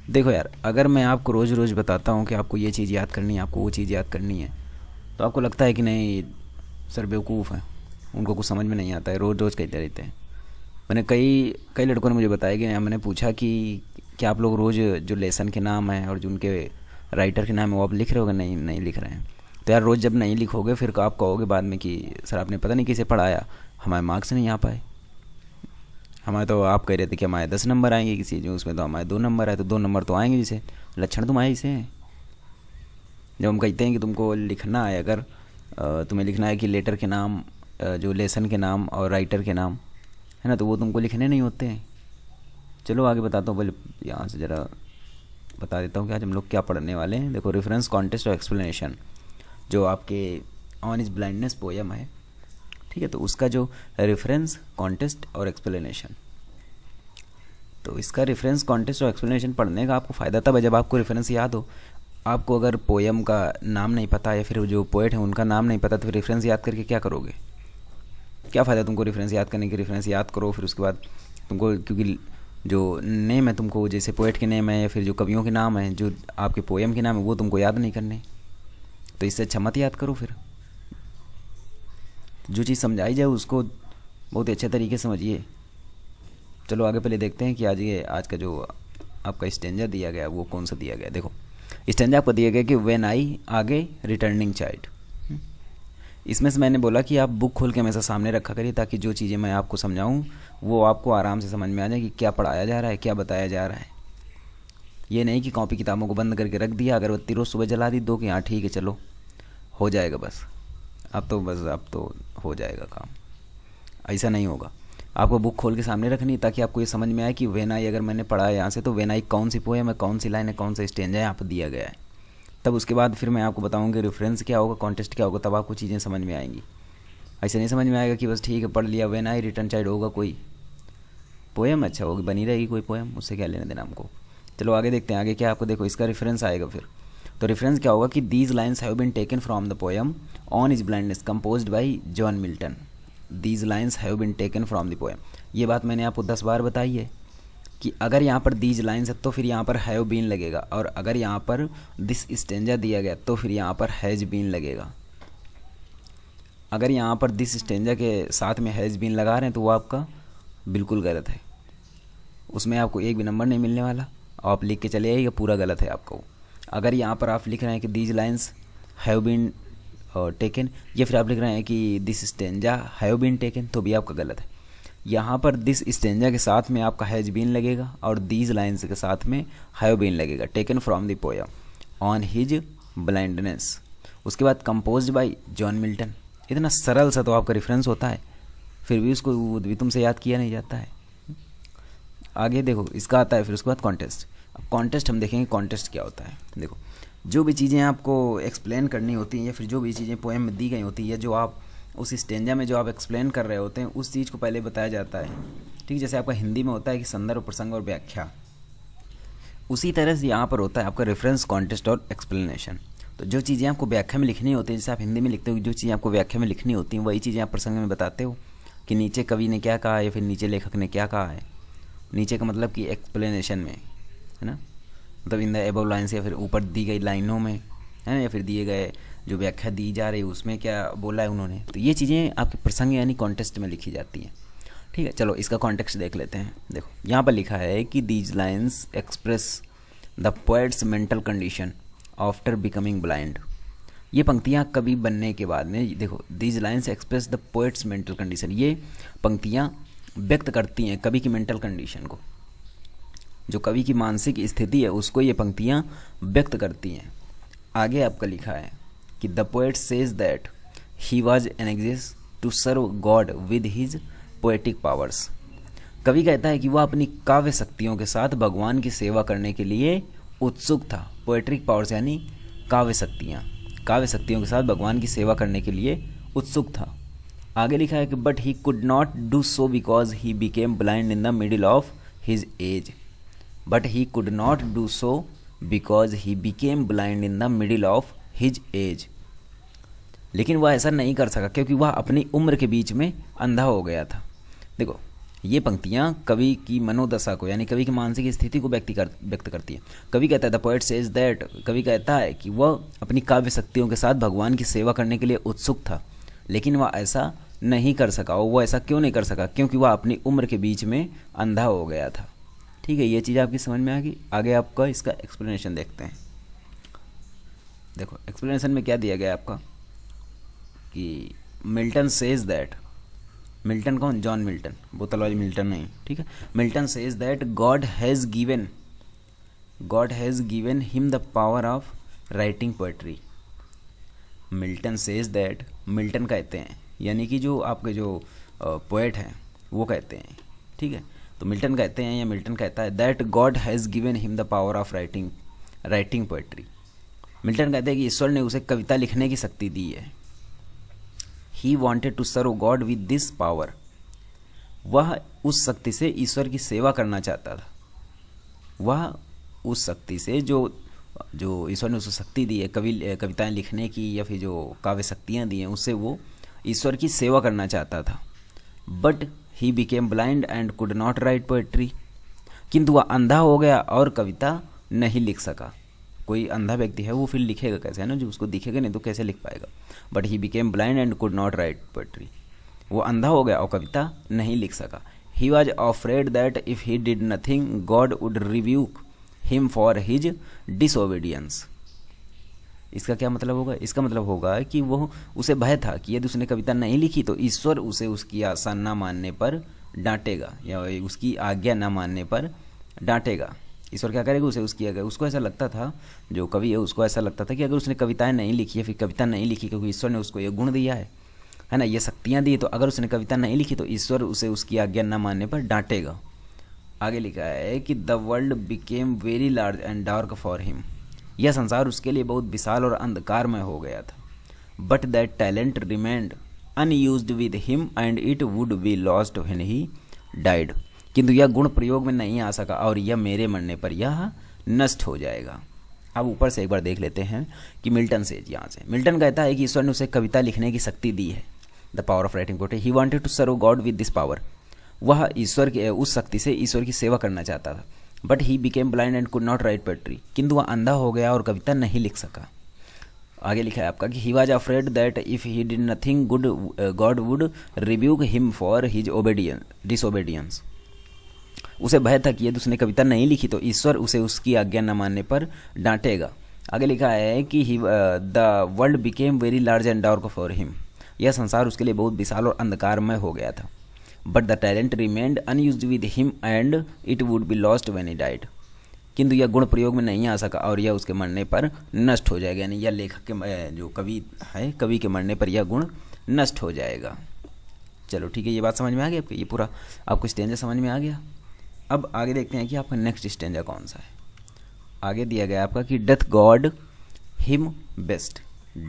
देखो यार, अगर मैं आपको रोज़ रोज़ बताता हूँ कि आपको ये चीज़ याद करनी है, आपको वो चीज़ याद करनी है, तो आपको लगता है कि नहीं, सर बेवकूफ़ हैं, उनको कुछ समझ में नहीं आता है, रोज़ रोज़ कहते रहते हैं। मैंने कई कई लड़कों ने मुझे बताया कि मैंने पूछा कि क्या आप लोग रोज़ जो लेसन के नाम हैं और जो उनके राइटर के नाम है वो आप लिख रहे हो? नहीं, नहीं लिख रहे हैं। तो यार रोज़ जब नहीं लिखोगे फिर आप कहोगे बाद में कि सर आपने पता नहीं किसे पढ़ाया, हमारे मार्क्स नहीं आ पाए। हमारे तो आप कह रहे थे कि हमारे 10 नंबर आएंगे किसी जो उसमें, तो हमारे 2 नंबर आए, तो 2 नंबर तो आएंगे जिसे लक्षण तुम्हारे इसे हैं। जब हम कहते हैं कि तुमको लिखना है, अगर तुम्हें लिखना है कि लेटर के नाम, जो लेसन के नाम और राइटर के नाम है ना, तो वो तुमको लिखने नहीं होते हैं। चलो आगे बताता हूँ, पहले यहाँ से ज़रा बता देता हूँ कि आज हम लोग क्या पढ़ने वाले हैं। देखो, रेफरेंस, कॉन्टेस्ट और एक्सप्लेनेशन जो आपके ऑन इज ब्लाइंडनेस पोएम है, ठीक है, तो उसका जो रेफरेंस, कॉन्टेस्ट और एक्सप्लेनेशन, तो इसका रेफरेंस, कॉन्टेस्ट और एक्सप्लेनेशन पढ़ने का आपको फ़ायदा तब है जब आपको रेफरेंस याद हो। आपको अगर पोएम का नाम नहीं पता या फिर जो पोएट है उनका नाम नहीं पता, तो फिर रेफरेंस याद करके क्या करोगे? क्या फ़ायदा तुमको रेफरेंस याद करने की? रेफरेंस याद करो, फिर उसके बाद तुमको, क्योंकि जो नेम है तुमको, जैसे पोएट के नेम है या फिर जो कवियों के नाम है, जो आपके पोएम के नाम है, वो तुमको याद नहीं करने, तो इससे अच्छा मत याद करो। फिर जो चीज़ समझाई जाए उसको बहुत ही अच्छे तरीके से समझिए। चलो आगे पहले देखते हैं कि आज का जो आपका स्टेंजा दिया गया वो कौन सा दिया गया। देखो, स्टेंजा आपको दिया गया कि व्हेन आई, आगे रिटर्निंग चाइल्ड। इसमें से मैंने बोला कि आप बुक खोल के हमेशा सामने रखा करिए, ताकि जो चीज़ें मैं आपको समझाऊं वो आपको आराम से समझ में आ जाए कि क्या पढ़ाया जा रहा है, क्या बताया जा रहा है। ये नहीं कि कॉपी किताबों को बंद करके रख दिया, अगरबत्ती रोज़ सुबह जला दी, दो कि हाँ ठीक है चलो हो जाएगा बस, अब तो हो जाएगा काम। ऐसा नहीं होगा। आपको बुक खोल के सामने रखनी, ताकि आपको ये समझ में आए कि वेन आई, अगर मैंने पढ़ा है यहाँ से, तो वेन आई कौन सी पोएम है, कौन सी लाइन है, कौन सा स्टेंजा है यहाँ पर दिया गया है। तब उसके बाद फिर मैं आपको बताऊँगी रेफरेंस क्या होगा, कॉन्टेस्ट क्या होगा, तब आपको चीज़ें समझ में आएंगी। ऐसे नहीं समझ में आएगा कि बस ठीक है पढ़ लिया, वेन आई रिटर्न चाइल्ड होगा कोई पोएम, अच्छा होगी, बनी रहेगी कोई पोएम, उससे क्या लेना देना हमको। चलो आगे देखते हैं, आगे क्या आपको देखो इसका रेफरेंस आएगा फिर। तो रेफरेंस क्या होगा कि these lines have been taken from the poem on his blindness composed by John Milton. These lines have been taken from the poem, ये बात मैंने आपको 10 बार बताई है कि अगर यहाँ पर दीज लाइन्स है तो फिर यहाँ पर हैव बीन लगेगा, और अगर यहाँ पर दिस स्टेंजा दिया गया तो फिर यहाँ पर हैज़ बीन लगेगा। अगर यहाँ पर दिस स्टेंजा के साथ में हैज़ बीन लगा रहे हैं तो वो आपका बिल्कुल गलत है, उसमें आपको एक भी नंबर नहीं मिलने वाला, आप लिख के चले आइएगा पूरा गलत है आपका वो। अगर यहाँ पर आप लिख रहे हैं कि these lines have been taken, या फिर आप लिख रहे हैं कि this stanza have been taken, तो भी आपका गलत है। यहाँ पर दिस स्टेंजा के साथ में आपका हैज़ बीन लगेगा और दीज लाइन्स के साथ में हैव बीन लगेगा, taken from the poem on his blindness. उसके बाद कंपोज्ड बाय जॉन मिल्टन। इतना सरल सा तो आपका रेफरेंस होता है, फिर भी उसको भी तुमसे याद किया नहीं जाता है। आगे देखो इसका आता है फिर उसके बाद कॉन्टेस्ट। अब कॉन्टेस्ट हम देखेंगे कॉन्टेस्ट क्या होता है। देखो, जो भी चीज़ें आपको एक्सप्लेन करनी होती हैं या फिर जो भी चीज़ें पोएम में दी गई होती है, जो आप उस स्टेंजा में जो आप एक्सप्लेन कर रहे होते हैं उस चीज़ को पहले बताया जाता है। ठीक, जैसे आपका हिंदी में होता है कि संदर्भ, प्रसंग और व्याख्या, उसी तरह से यहाँ पर होता है आपका रेफरेंस, कॉन्टेस्ट और एक्सप्लेनेशन। तो जो चीज़ें आपको व्याख्या में लिखनी होती है, जैसे आप हिंदी में लिखते हो, जो चीज़ें आपको व्याख्या में लिखनी होती हैं वही चीज़ें आप प्रसंग में बताते हो कि नीचे कवि ने क्या कहा है या फिर नीचे लेखक ने क्या कहा है। नीचे का मतलब कि एक्सप्लेनेशन में, है ना, मतलब इन द एबव लाइन्स, या फिर ऊपर दी गई लाइनों में, है ना, या फिर दिए गए जो व्याख्या दी जा रही है उसमें क्या बोला है उन्होंने। तो ये चीज़ें आपके प्रसंग यानी कॉन्टेक्स्ट में लिखी जाती हैं। ठीक है, चलो इसका कॉन्टेक्स्ट देख लेते हैं। देखो यहाँ पर लिखा है कि these lines express the poets mental condition after becoming blind. ये पंक्तियाँ कवि बनने के बाद में, देखो, these lines express the poets mental condition, ये पंक्तियाँ व्यक्त करती हैं कवि की मेंटल कंडीशन को, जो कवि की मानसिक स्थिति है उसको ये पंक्तियाँ व्यक्त करती हैं। आगे आपका लिखा है कि the poet says that he was anxious to serve God with his poetic powers. कवि कहता है कि वह अपनी काव्य शक्तियों के साथ भगवान की सेवा करने के लिए उत्सुक था। पोएट्रिक पावर्स यानी काव्य शक्तियाँ, काव्य शक्तियों के साथ भगवान की सेवा करने के लिए उत्सुक था। आगे लिखा है कि but he could not do so because he became blind in the middle of his age. But he could not do so because he became blind in the middle of his age. लेकिन वह ऐसा नहीं कर सका क्योंकि वह अपनी उम्र के बीच में अंधा हो गया था। देखो, ये पंक्तियाँ कवि की मनोदशा को यानी कवि की मानसिक स्थिति को व्यक्त करती है। कवि कहता है द पोएट सेज दैट, कवि कहता है कि वह अपनी काव्य शक्तियों के साथ भगवान की सेवा करने के लिए उत्सुक था, लेकिन वह ऐसा नहीं कर सका। और वो ऐसा क्यों नहीं कर सका? क्योंकि वह अपनी उम्र के बीच में अंधा हो गया था। ठीक है, ये चीज़ आपकी समझ में आ गई। आगे आपका इसका एक्सप्लेनेशन देखते हैं। देखो एक्सप्लेनेशन में क्या दिया गया आपका कि मिल्टन सेज दैट, मिल्टन कौन? जॉन मिल्टन, बोतलवाली मिल्टन नहीं, ठीक है। Milton says that God has given him the power of writing poetry. Milton says that, Milton कहते हैं यानी कि जो आपके जो पोएट हैं वो कहते हैं, ठीक है। तो मिल्टन कहते हैं या मिल्टन कहता है that God has given him the power of writing poetry. Milton कहते हैं कि ईश्वर ने उसे कविता लिखने की शक्ति दी है। He wanted to serve God with this power, वह उस शक्ति से ईश्वर की सेवा करना चाहता था। वह उस शक्ति से जो ईश्वर ने उसे शक्ति दी है कविताएं लिखने की या फिर जो काव्य शक्तियाँ दी हैं, उससे वो ईश्वर की सेवा करना चाहता था। But he became blind and could not write poetry, किंतु वह अंधा हो गया और कविता नहीं लिख सका। कोई अंधा व्यक्ति है वो फिर लिखेगा कैसे, है ना, जो उसको दिखेगा नहीं तो कैसे लिख पाएगा। But he became blind and could not write poetry, वो अंधा हो गया और कविता नहीं लिख सका। He was afraid that if he did nothing God would rebuke him for his disobedience. इसका क्या मतलब होगा? इसका मतलब होगा कि वो उसे भय था कि यदि उसने कविता नहीं लिखी तो ईश्वर उसे उसकी आशा न मानने पर डांटेगा या उसकी आज्ञा न मानने पर डांटेगा। ईश्वर क्या करेगा? उसे उसकी आज्ञा। उसको ऐसा लगता था, जो कवि है उसको ऐसा लगता था कि अगर उसने कविताएं नहीं लिखी या फिर कविता नहीं लिखी क्योंकि ईश्वर ने उसको ये गुण दिया है ना, ये शक्तियाँ दी, तो अगर उसने कविता नहीं लिखी तो ईश्वर उसे उसकी आज्ञा न मानने पर डांटेगा। आगे लिखा है कि the world became very large and dark for him, यह संसार उसके लिए बहुत विशाल और अंधकारमय हो गया था। But that talent remained unused with him and it would be lost when he died, किंतु यह गुण प्रयोग में नहीं आ सका और यह मेरे मरने पर यह नष्ट हो जाएगा। अब ऊपर से एक बार देख लेते हैं कि मिल्टन से, यहाँ से मिल्टन कहता है कि ईश्वर ने उसे कविता लिखने की शक्ति दी है, the power of writing poetry. He wanted to serve God with this power, वह ईश्वर के उस शक्ति से ईश्वर की सेवा करना चाहता था। But he became blind and could not write poetry, किंतु वह अंधा हो गया और कविता नहीं लिख सका। आगे लिखा है आपका कि ही was afraid that if he did nothing good God would rebuke him for his disobedience. उसे भय था कि यदि उसने कविता नहीं लिखी तो ईश्वर उसे उसकी आज्ञा न मानने पर डांटेगा। आगे लिखा है कि the world became very large and dark for him, यह संसार उसके लिए बहुत विशाल और अंधकारमय हो गया था। But the talent remained unused with him and it would be lost when he died, किंतु यह गुण प्रयोग में नहीं आ सका और यह उसके मरने पर नष्ट हो जाएगा। यानी यह लेखक के जो कवि है, कवि के मरने पर यह गुण नष्ट हो जाएगा। चलो ठीक है, ये बात समझ में आ गई आपको, ये पूरा आपको स्टेंजा समझ में आ गया। अब आगे देखते हैं कि आपका नेक्स्ट स्टेंजा कौन सा है। आगे दिया गया आपका कि doth God him best,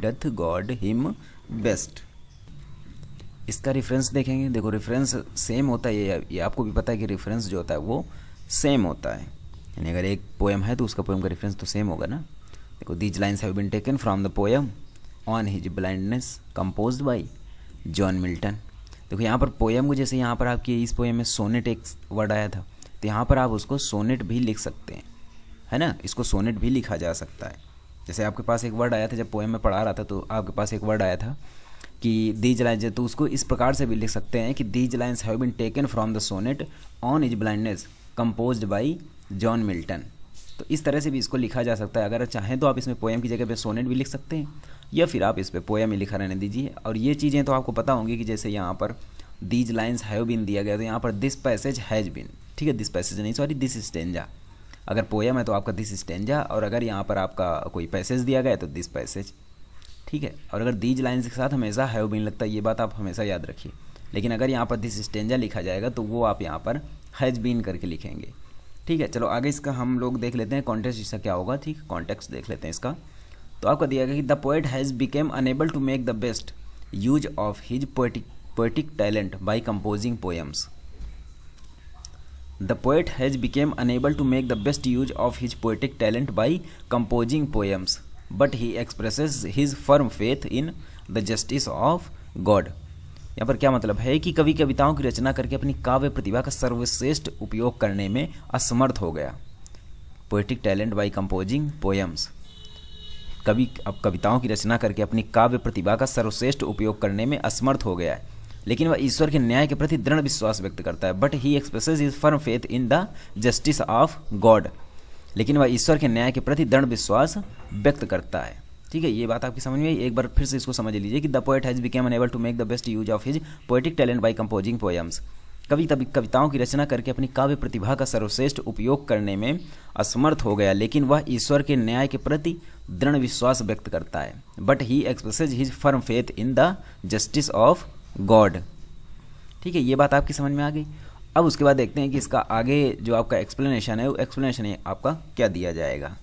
doth God him best. इसका रेफरेंस देखेंगे। देखो रेफरेंस सेम होता है, ये आपको भी पता है कि रेफरेंस जो होता है वो सेम होता है। यानी अगर एक पोएम है तो उसका पोएम का रेफरेंस तो सेम होगा ना। देखो these lines have been taken from the poem on his blindness composed by John Milton. देखो यहाँ पर पोएम को, जैसे यहाँ पर आपकी इस पोएम में सोनेट एक वर्ड आया था, तो यहाँ पर आप उसको सोनेट भी लिख सकते हैं, है ना। इसको सोनेट भी लिखा जा सकता है। जैसे आपके पास एक वर्ड आया था जब पोएम में पढ़ा रहा था, तो आपके पास एक वर्ड आया था कि दीज लाइन्स, तो उसको इस प्रकार से भी लिख सकते हैं कि these lines have been taken from the sonnet on his blindness composed by John Milton. तो इस तरह से भी इसको लिखा जा सकता है। अगर चाहें तो आप इसमें पोएम की जगह पे सोनेट भी लिख सकते हैं, या फिर आप इस पर पोएम ही लिखा रहने दीजिए। और ये चीज़ें तो आपको पता होंगी कि जैसे यहाँ पर दीज लाइन्स हैव बीन दिया गया, तो यहाँ पर दिस पैसेज हैज बीन, ठीक है, दिस पैसेज नहीं, सॉरी, दिस स्टेंजा। अगर पोएम है तो आपका दिस स्टेंजा, और अगर यहाँ पर आपका कोई पैसेज दिया गया है तो दिस पैसेज, ठीक है। और अगर दीज लाइन्स के साथ हमेशा हैव बीन लगता है, ये बात आप हमेशा याद रखिए। लेकिन अगर यहाँ पर दिस स्टेंजा लिखा जाएगा तो वो आप यहाँ पर हैज बीन करके लिखेंगे, ठीक है। चलो आगे इसका हम लोग देख लेते हैं कॉन्टेक्स्ट इसका क्या होगा, ठीक, कॉन्टेक्स्ट देख लेते हैं इसका। तो आपका दिया गया कि the poet has become unable to make the best use of his poetic talent by composing poems. The poet has become unable to make the best use of his poetic talent by composing poems, but he expresses his firm faith in the justice of God. यहाँ पर क्या मतलब है कि कवि कविताओं की रचना करके अपनी काव्य प्रतिभा का सर्वश्रेष्ठ उपयोग करने में असमर्थ हो गया। Poetic talent by composing poems. कवि अब कविताओं की रचना करके अपनी काव्य प्रतिभा का सर्वश्रेष्ठ उपयोग करने में असमर्थ हो गया है, लेकिन वह ईश्वर के न्याय के प्रति दृढ़ विश्वास व्यक्त करता है। But he expresses his firm faith in the justice of God. लेकिन वह ईश्वर के न्याय के प्रति दृढ़ विश्वास व्यक्त करता है। ठीक है, ये बात आपकी समझ में आई। एक बार फिर से इसको समझ लीजिए कि the poet has become unable to make the best use of his poetic talent by composing poems. कवि तभी कविताओं की रचना करके अपनी काव्य प्रतिभा का सर्वश्रेष्ठ उपयोग करने में असमर्थ हो गया, लेकिन वह ईश्वर के न्याय के प्रति दृढ़ विश्वास व्यक्त करता है। But he expresses his firm faith in the justice of God. ठीक है, ये बात आपकी समझ में आ गई। अब उसके बाद देखते हैं कि इसका आगे जो आपका एक्सप्लेनेशन है वो एक्सप्लेनेशन आपका क्या दिया जाएगा।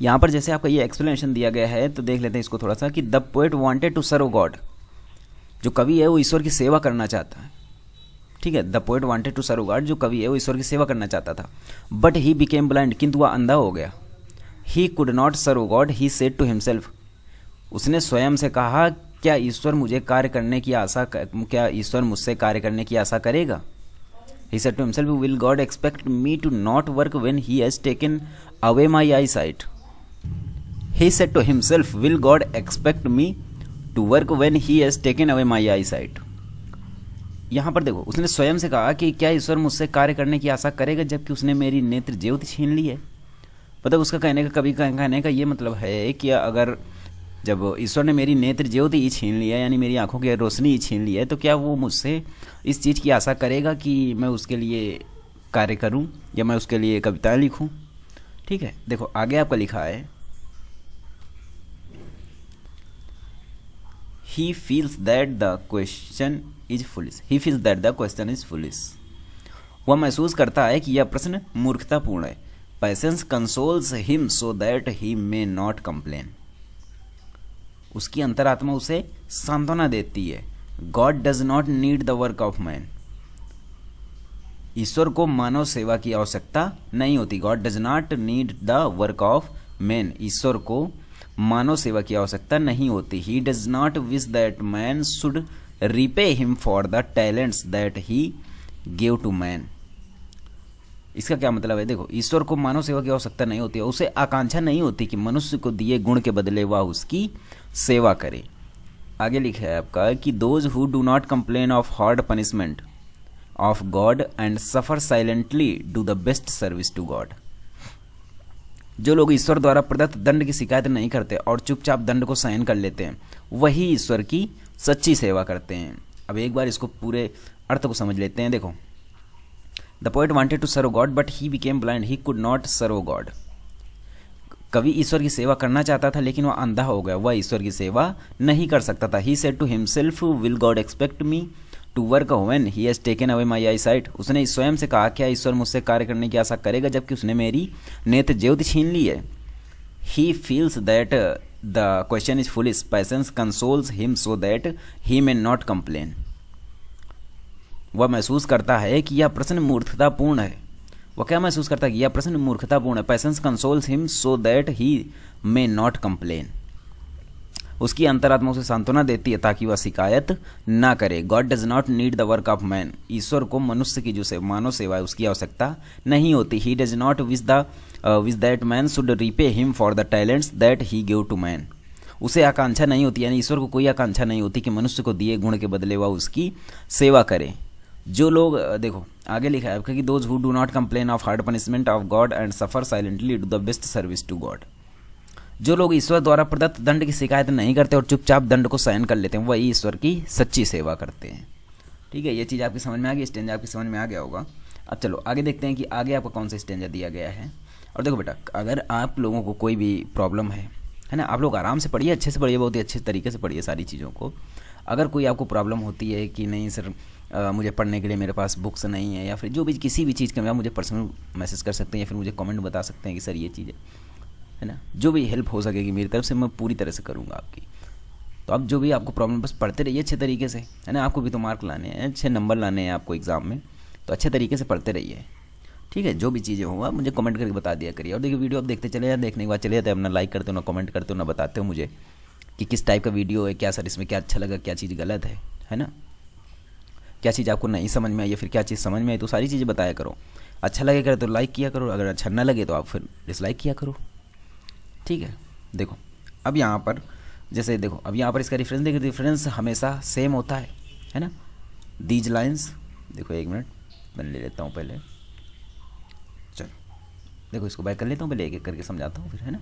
यहाँ पर जैसे आपका ये एक्सप्लेनेशन दिया गया है तो देख लेते हैं इसको थोड़ा सा कि the poet wanted to serve God. जो कवि है वो ईश्वर की सेवा करना चाहता है। ठीक है, the poet wanted to serve God, जो कवि है वो ईश्वर की सेवा करना चाहता था। बट ही बिकेम ब्लाइंड, किंतु वह अंधा हो गया। He could not serve God, he said to himself. उसने स्वयं से कहा, क्या ईश्वर मुझे कार्य करने की आशा क्या ईश्वर मुझसे कार्य करने की आशा करेगा? He said to himself, will God expect me to not work when he has taken away my eyesight? He said to himself, will God expect me to work when he has taken away my eyesight? यहाँ पर देखो, उसने स्वयं से कहा कि क्या ईश्वर मुझसे कार्य करने की आशा करेगा जबकि उसने मेरी नेत्र ज्योति छीन ली है। मतलब उसका कहने का ये मतलब है कि अगर जब ईश्वर ने मेरी नेत्र ज्योति ही छीन लिया, यानी मेरी आंखों की रोशनी ही छीन ली है, तो क्या वो मुझसे इस चीज़ की आशा करेगा कि मैं उसके लिए कार्य करूं या मैं उसके लिए कविताएं लिखूं। ठीक है, देखो आगे आपका लिखा है, he feels that the question is foolish. He feels that the question is foolish. वह महसूस करता है कि यह प्रश्न मूर्खतापूर्ण है। Patience consoles him so that he may not complain. उसकी अंतरात्मा उसे सांत्वना देती है। God does not need the work of man. ईश्वर को मानव सेवा की आवश्यकता नहीं होती। God does not need the work of man. ईश्वर को मानव सेवा की आवश्यकता नहीं होती। He does not wish that man should repay him for the talents that he give to man. इसका क्या मतलब है? देखो, ईश्वर को मानव सेवा की आवश्यकता नहीं होती है, उसे आकांक्षा नहीं होती कि मनुष्य को दिए गुण के बदले वह उसकी सेवा करे। आगे लिखा है आपका कि those who do not complain of hard punishment of God and suffer silently do the best service to God. जो लोग ईश्वर द्वारा प्रदत्त दंड की शिकायत नहीं करते और चुपचाप दंड को सहन कर लेते हैं, वही ईश्वर की सच्ची सेवा करते हैं। अब एक बार इसको पूरे अर्थ को समझ लेते हैं। देखो, the poet wanted to serve God but he became blind, he could not serve God. कवि ईश्वर की सेवा करना चाहता था लेकिन वह अंधा हो गया, वह ईश्वर की सेवा नहीं कर सकता था। He said to himself, will God expect me to work when he has taken away my eyesight. उसने स्वयं से कहा, क्या ईश्वर मुझसे कार्य करने की आशा करेगा जबकि उसने मेरी नेत्र ज्योति छीन ली है। He feels that the question is foolish, patience consoles him so that he may not complain. वह महसूस करता है कि यह प्रश्न मूर्खतापूर्ण है। वह क्या महसूस करता है कि यह प्रश्न मूर्खतापूर्ण है। Patience consoles him so that he may not complain. उसकी अंतरात्मा उसे सांत्वना देती है ताकि वह शिकायत ना करे। God does not need the work of man. ईश्वर को मनुष्य की जो मानव सेवा है उसकी आवश्यकता नहीं होती। He does not wish that man should repay him for the talents that he give to man. उसे आकांक्षा नहीं होती, यानी ईश्वर को कोई आकांक्षा नहीं होती कि मनुष्य को दिए गुण के बदले वह उसकी सेवा करे। जो लोग, देखो आगे लिखा है आपका कि those who do not complain of hard punishment of God and suffer silently do the best service to God. जो लोग ईश्वर द्वारा प्रदत्त दंड की शिकायत नहीं करते और चुपचाप दंड को सहन कर लेते हैं, वही ईश्वर की सच्ची सेवा करते हैं। ठीक है, ये चीज़ आपकी समझ में आ गई, स्टेंजा आपकी समझ में आ गया होगा। अब चलो आगे देखते हैं कि आगे आपको कौन सा स्टेंजा दिया गया है। और देखो बेटा, अगर आप लोगों को कोई भी प्रॉब्लम है ना, आप लोग आराम से पढ़िए, अच्छे से पढ़िए, बहुत ही अच्छे तरीके से पढ़िए सारी चीज़ों को। अगर कोई आपको प्रॉब्लम होती है कि नहीं सर मुझे पढ़ने के लिए मेरे पास बुक्स नहीं है, या फिर जो भी किसी भी चीज़ के, आप मुझे पर्सनल मैसेज कर सकते हैं या फिर मुझे कमेंट बता सकते हैं कि सर ये चीज़ है ना, जो भी हेल्प हो सकेगी मेरी तरफ से मैं पूरी तरह से करूँगा आपकी। तो अब जो भी आपको प्रॉब्लम, बस पढ़ते रहिए अच्छे तरीके से, है ना। आपको भी तो मार्क लाने हैं, अच्छे नंबर लाने हैं आपको एग्ज़ाम में, तो अच्छे तरीके से पढ़ते रहिए। ठीक है, जो भी चीज़ें होगा मुझे कमेंट करके बता दिया करिए। और देखिए वीडियो आप देखते चले जाए, देखने के बाद चले जाते हैं, अपना लाइक करते हो ना, कमेंट करते हो ना, बताते हो मुझे। कि किस टाइप का वीडियो है, क्या सर इसमें क्या अच्छा लगा, क्या चीज़ गलत है ना, क्या चीज़ आपको नहीं समझ में आई या फिर क्या चीज़ समझ में आई, तो सारी चीज़ें बताया करो। अच्छा लगेगा तो लाइक किया करो, अगर अच्छा ना लगे तो आप फिर डिसलाइक किया करो, ठीक है। देखो अब यहाँ पर जैसे देखो, अब यहाँ पर इसका रेफरेंस देखो, रेफरेंस हमेशा सेम होता है ना। दीज लाइन्स, देखो एक मिनट मैं ले लेता हूँ पहले, चलो देखो इसको बैक कर लेता हूँ, पहले एक एक करके समझाता हूँ फिर, है ना।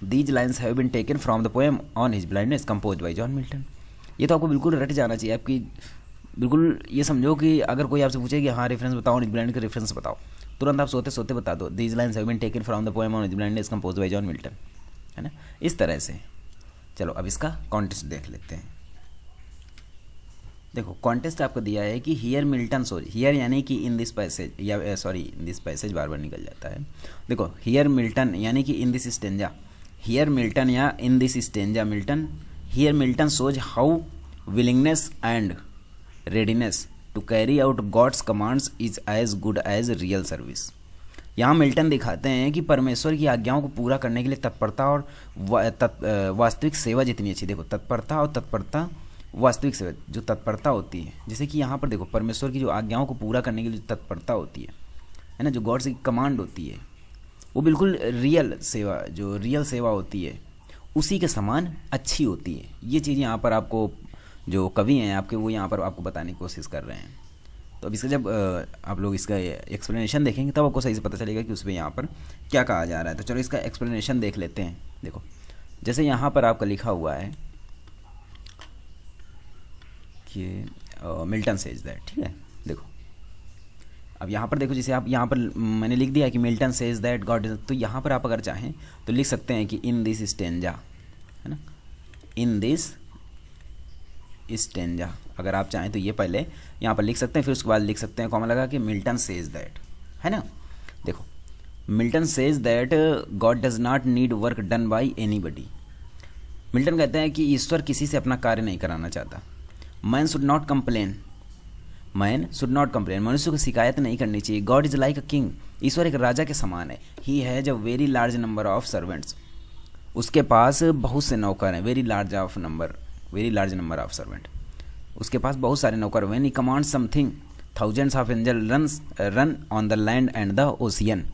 These lines have been taken from the poem on his blindness compose by John Milton. ये तो आपको बिल्कुल रट जाना चाहिए, आपकी बिल्कुल ये समझो कि अगर कोई आपसे पूछे कि हाँ रेफरेंस बताओ, ऑन हिज ब्लाइंड का रेफरेंस बताओ, तुरंत आप सोते सोते बता दो, these lines have been taken from the poem on his blindness compose by John Milton, है ना, इस तरह से। चलो अब इसका कॉन्टेक्स्ट देख लेते हैं। देखो कॉन्टेक्स्ट आपको दिया है कि हियर मिल्टन सोज, हियर यानी कि इन दिस पैसेज, या सॉरी इन दिस पैसेज बार बार निकल जाता है। देखो हियर मिल्टन यानी कि in this stanza, here Milton या in this stanza Milton, here Milton shows how willingness and readiness to carry out God's commands is as good as real service. यहाँ मिल्टन दिखाते हैं कि परमेश्वर की आज्ञाओं को पूरा करने के लिए तत्परता और वास्तविक सेवा जितनी अच्छी, देखो तत्परता और तत्परता, वास्तविक सेवा, जो तत्परता होती है, जैसे कि यहाँ पर देखो परमेश्वर की जो आज्ञाओं को पूरा करने के लिए जो तत्परता होती है ना, जो गॉड्स की कमांड होती है, वो बिल्कुल रियल सेवा, जो रियल सेवा होती है उसी के समान अच्छी होती है। ये चीज़ यहाँ पर आपको जो कवि हैं आपके, वो यहाँ पर आपको बताने की कोशिश कर रहे हैं। तो अब इसका जब आप लोग इसका एक्सप्लेनेशन देखेंगे तब आपको सही से पता चलेगा कि उसमें यहाँ पर क्या कहा जा रहा है। तो चलो इसका एक्सप्लेनेशन देख लेते हैं। देखो जैसे यहाँ पर आपका लिखा हुआ है कि मिल्टन सेज दैट, ठीक है। देखो अब यहाँ पर देखो, जैसे आप यहाँ पर मैंने लिख दिया कि Milton says that God is, तो यहाँ पर आप अगर चाहें तो लिख सकते हैं कि इन दिस स्टेंजा, है ना, इन दिस स्टेंजा, अगर आप चाहें तो ये पहले यहाँ पर लिख सकते हैं, फिर उसके बाद लिख सकते हैं कॉमा लगा कि मिल्टन सेज दैट, है ना। देखो Milton says that God does not need work done by anybody. Milton कहते हैं कि ईश्वर किसी से अपना कार्य नहीं कराना चाहता। Man should not complain, man should not complain, मनुष्य को शिकायत नहीं करनी चाहिए। God is like a king, ईश्वर एक राजा के समान है। He has a very large number of servants, उसके पास बहुत से नौकर हैं। Very large number of servant, उसके पास बहुत सारे नौकर। When he command something thousands of angel run on the land and the ocean.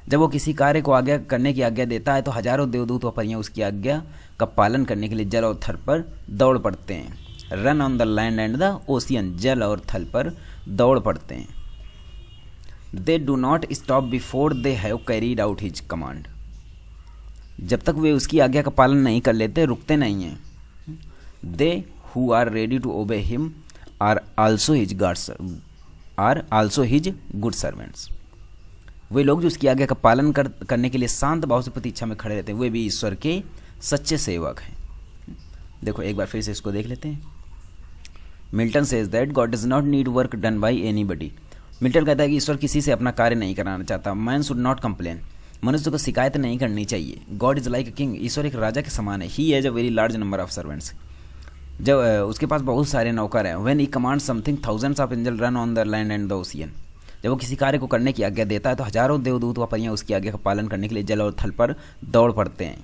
जब वो किसी कार्य को आज्ञा करने की आज्ञा देता है तो हजारों देवदूत व परियां उसकी आज्ञा का पालन करने के लिए जल और थल पर दौड़ पड़ते हैं। Run on the land and the ocean, जल और थल पर दौड़ पड़ते हैं। They do not stop before they have carried out his command, जब तक वे उसकी आज्ञा का पालन नहीं कर लेते रुकते नहीं हैं। They who are ready to obey him are also his good servants, वे लोग जो उसकी आज्ञा का पालन करने के लिए शांत भाव से प्रतीक्षा में खड़े रहते हैं, वे भी ईश्वर के सच्चे सेवक हैं। देखो एक बार फिर से इसको देख लेते हैं। Milton says that God does not need work done by anybody. Milton कहता है कि ईश्वर किसी से अपना कार्य नहीं कराना चाहता। मैन शुड नॉट कंप्लेन, मनुष्य को शिकायत नहीं करनी चाहिए। God is like a king, ईश्वर एक राजा के समान है। He has a very large number of servants, जब उसके पास बहुत सारे नौकर हैं। When he command something thousands of angel run on the land and the ocean, जब वो किसी कार्य को करने की आज्ञा देता है तो हजारों देवदूत व परियां उसकी आज्ञा का पालन करने के लिए जल और थल पर दौड़ पड़ते हैं,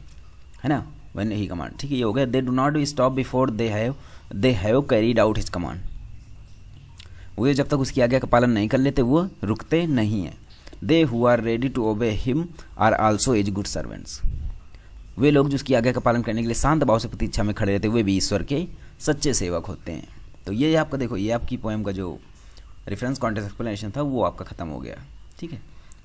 है ना। व्हेन ही कमांड, ठीक है, ये हो गया। They do not stop before they have carried out his command, वो जब तक उसकी आज्ञा का पालन नहीं कर लेते वो रुकते नहीं हैं। They who are ready to obey him are also his good servants, वे लोग जो उसकी आज्ञा का पालन करने के लिए शांत भाव से प्रतीक्षा में खड़े रहते वे भी ईश्वर के सच्चे सेवक होते हैं। तो ये आपका देखो, ये आपकी पोएम का जो रेफरेंस कॉन्टेक्स्ट एक्सप्लेनेशन था वो आपका ख़त्म हो गया, ठीक है।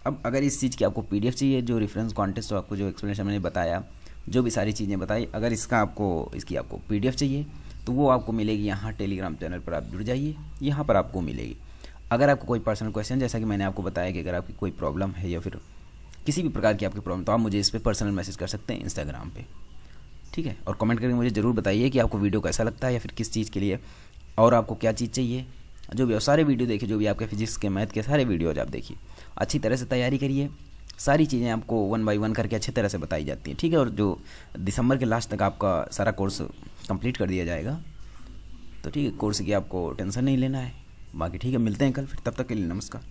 अब अगर इस चीज़ की आपको पीडीएफ चाहिए, जो रेफरेंस कॉन्टेक्स्ट आपको जो एक्सप्लेनेशन मैंने बताया, जो भी सारी चीज़ें बताई, अगर इसकी आपको पीडीएफ चाहिए तो वो आपको मिलेगी यहाँ टेलीग्राम चैनल पर। आप जुड़ जाइए, यहाँ पर आपको मिलेगी। अगर आपको कोई पर्सनल क्वेश्चन, जैसा कि मैंने आपको बताया कि अगर आपकी कोई प्रॉब्लम है या फिर किसी भी प्रकार की आपकी प्रॉब्लम, तो आप मुझे इस पर पर्सनल मैसेज कर सकते हैं इंस्टाग्राम पे, ठीक है। और कमेंट करके मुझे ज़रूर बताइए कि आपको वीडियो कैसा लगता है या फिर किस चीज़ के लिए, और आपको क्या चीज़ चाहिए। जो भी सारे वीडियो देखिए, जो भी आपके फिजिक्स के मैथ के सारे वीडियोज आप देखिए, अच्छी तरह से तैयारी करिए। सारी चीज़ें आपको 1 बाय 1 करके अच्छी तरह से बताई जाती हैं, ठीक है। और जो दिसंबर के लास्ट तक आपका सारा कोर्स कंप्लीट कर दिया जाएगा, तो ठीक है, कोर्स की आपको टेंशन नहीं लेना है। बाकी ठीक है, मिलते हैं कल फिर, तब तक के लिए नमस्कार।